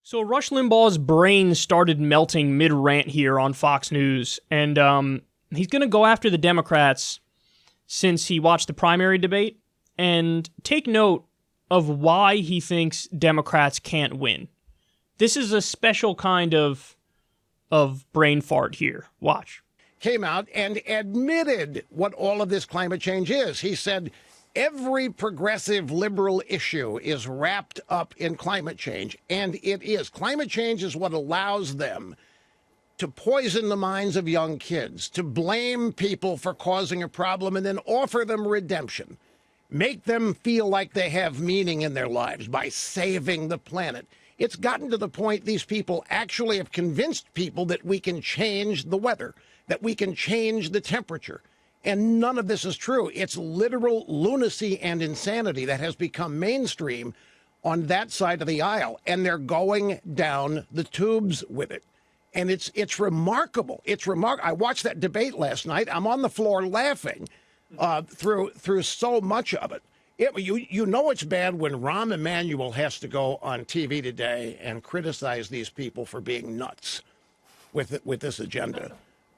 So Rush Limbaugh's brain started melting mid-rant here on Fox News, and he's going to go after the Democrats since he watched the primary debate, and take note of why he thinks Democrats can't win. This is a special kind of brain fart here. Watch. Came out and admitted what all of this climate change is. He said every progressive liberal issue is wrapped up in climate change, and it is. Climate change is what allows them to poison the minds of young kids, to blame people for causing a problem and then offer them redemption, make them feel like they have meaning in their lives by saving the planet. It's gotten to the point these people actually have convinced people that we can change the weather, that we can change the temperature. And none of this is true. It's literal lunacy and insanity that has become mainstream on that side of the aisle. And they're going down the tubes with it. And it's remarkable. It's remarkable. I watched that debate last night. I'm on the floor laughing through so much of it. You know it's bad when Rahm Emanuel has to go on TV today and criticize these people for being nuts with this agenda.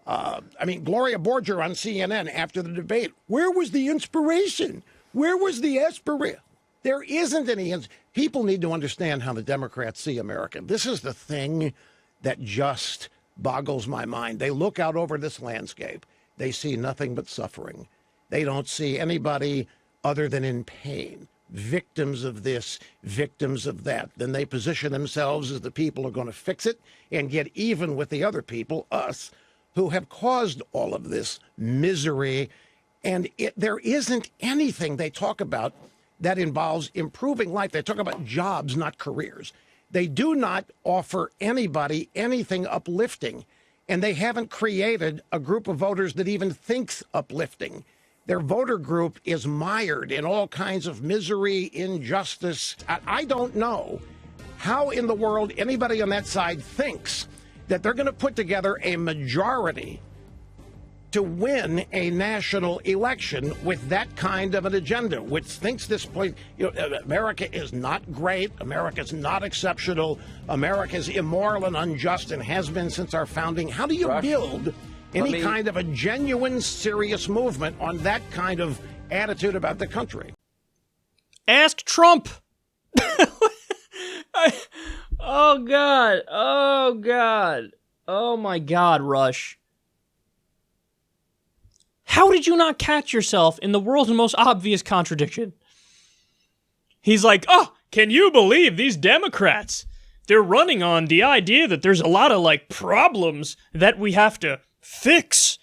I mean, Gloria Borger on CNN after the debate. Where was the inspiration? Where was the aspiration? There isn't any. People need to understand how the Democrats see America. This is the thing that just boggles my mind. They look out over this landscape. They see nothing but suffering. They don't see anybody other than in pain, victims of this, victims of that. Then they position themselves as the people who are going to fix it and get even with the other people, us, who have caused all of this misery. And there isn't anything they talk about that involves improving life. They talk about jobs, not careers. They do not offer anybody anything uplifting. And they haven't created a group of voters that even thinks uplifting. Their voter group is mired in all kinds of misery, injustice. I don't know how in the world anybody on that side thinks that they're going to put together a majority to win a national election with that kind of an agenda, which thinks this place, America is not great, America's not exceptional, America's immoral and unjust and has been since our founding. How do you build any kind of a genuine, serious movement on that kind of attitude about the country? Ask Trump. Oh, God. Oh, God. Oh, my God, Rush. How did you not catch yourself in the world's most obvious contradiction? He's like, oh, can you believe these Democrats? They're running on the idea that there's a lot of, problems that we have to fix.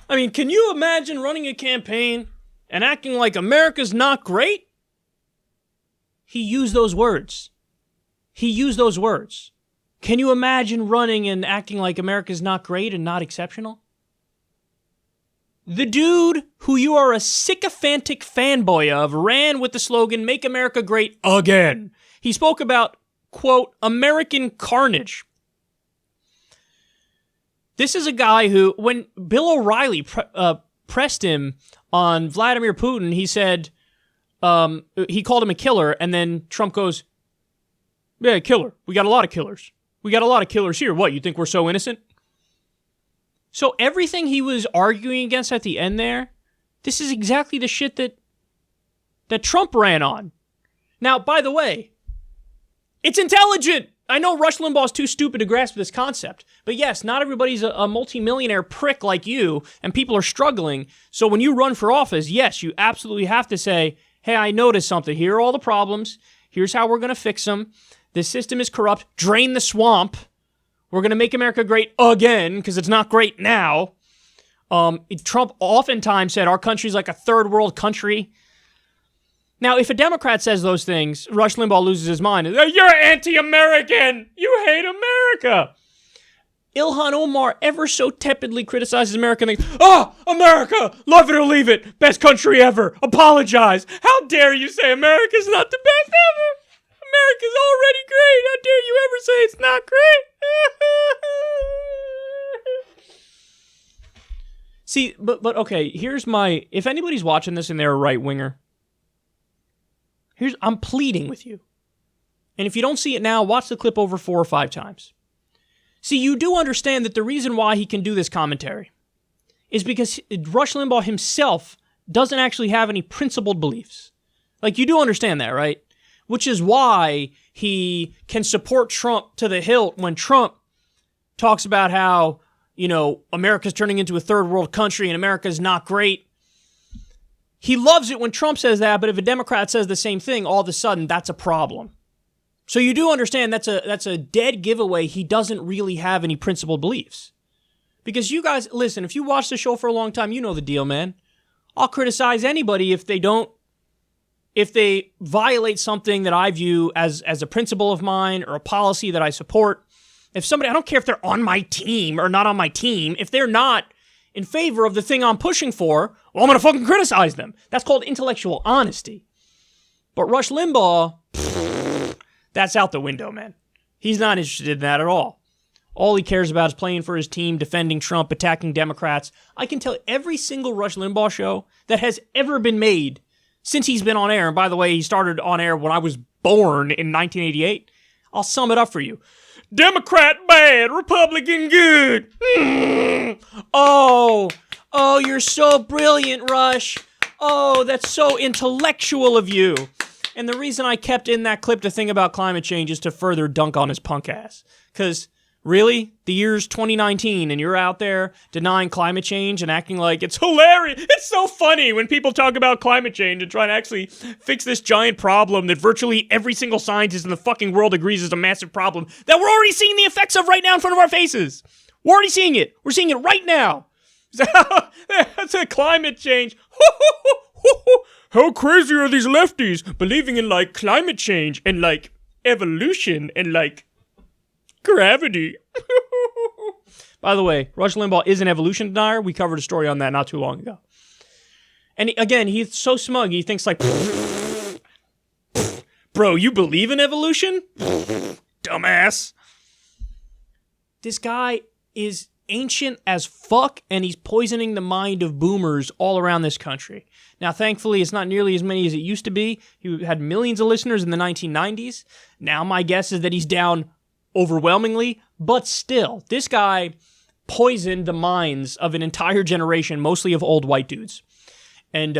I mean, can you imagine running a campaign and acting like America's not great? He used those words. Can you imagine running and acting like America's not great and not exceptional? The dude who you are a sycophantic fanboy of ran with the slogan, "Make America Great Again." He spoke about, quote, American carnage. This is a guy who, when Bill O'Reilly pressed him on Vladimir Putin, he said, he called him a killer, and then Trump goes, yeah, killer. We got a lot of killers. We got a lot of killers here. What, you think we're so innocent? So everything he was arguing against at the end there, this is exactly the shit that Trump ran on. Now, by the way, it's intelligent. I know Rush Limbaugh's too stupid to grasp this concept. But yes, not everybody's a multimillionaire prick like you, and people are struggling. So when you run for office, yes, you absolutely have to say, hey, I noticed something. Here are all the problems. Here's how we're going to fix them. This system is corrupt. Drain the swamp. We're going to make America great again, because it's not great now. Trump oftentimes said our country's like a third world country. Now, if a Democrat says those things, Rush Limbaugh loses his mind. You're anti-American. You hate America. Ilhan Omar ever so tepidly criticizes America and thinks, oh, America, love it or leave it. Best country ever. Apologize. How dare you say America's not the best ever? America's already great. How dare you ever say it's not great? See, but okay, here's my, if anybody's watching this and they're a right-winger, I'm pleading with you. And if you don't see it now, watch the clip over 4 or 5 times. See, you do understand that the reason why he can do this commentary is because Rush Limbaugh himself doesn't actually have any principled beliefs. Like, you do understand that, right? Which is why he can support Trump to the hilt when Trump talks about how, America's turning into a third world country and America's not great. He loves it when Trump says that, but if a Democrat says the same thing, all of a sudden, that's a problem. So you do understand that's a dead giveaway. He doesn't really have any principled beliefs. Because you guys, listen, if you watch the show for a long time, you know the deal, man. I'll criticize anybody if they violate something that I view as a principle of mine or a policy that I support. If somebody, I don't care if they're on my team or not on my team, if they're not in favor of the thing I'm pushing for, well, I'm going to fucking criticize them. That's called intellectual honesty. But Rush Limbaugh, that's out the window, man. He's not interested in that at all. All he cares about is playing for his team, defending Trump, attacking Democrats. I can tell every single Rush Limbaugh show that has ever been made since he's been on air, and by the way, he started on air when I was born in 1988, I'll sum it up for you. Democrat bad, Republican good. Oh, you're so brilliant, Rush. Oh, that's so intellectual of you. And the reason I kept in that clip to think about climate change is to further dunk on his punk ass. Because, really? The year's 2019 and you're out there denying climate change and acting like it's hilarious. It's so funny when people talk about climate change and try to actually fix this giant problem that virtually every single scientist in the fucking world agrees is a massive problem that we're already seeing the effects of right now in front of our faces. We're already seeing it. We're seeing it right now. That's a climate change. How crazy are these lefties believing in like climate change and like evolution and like gravity? By the way, Rush Limbaugh is an evolution denier. We covered a story on that not too long ago. And again, he's so smug. He thinks like, bro, you believe in evolution? Dumbass. This guy is ancient as fuck, and he's poisoning the mind of boomers all around this country. Now, thankfully, it's not nearly as many as it used to be. He had millions of listeners in the 1990s. Now, my guess is that he's down overwhelmingly, but still, this guy poisoned the minds of an entire generation, mostly of old white dudes. And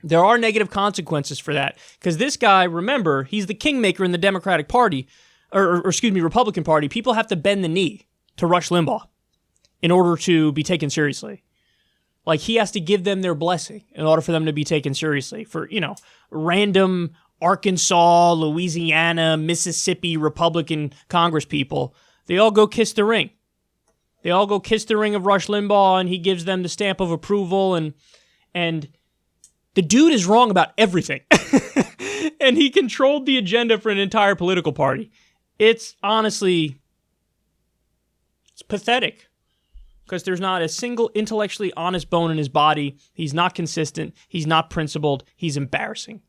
there are negative consequences for that, because this guy, remember, he's the kingmaker in the Democratic Party, or Republican Party. People have to bend the knee to Rush Limbaugh in order to be taken seriously. Like, he has to give them their blessing in order for them to be taken seriously. For, random Arkansas, Louisiana, Mississippi Republican Congress people, they all go kiss the ring. They all go kiss the ring of Rush Limbaugh, and he gives them the stamp of approval, and the dude is wrong about everything. And he controlled the agenda for an entire political party. It's honestly, it's pathetic. Because there's not a single intellectually honest bone in his body. He's not consistent. He's not principled. He's embarrassing.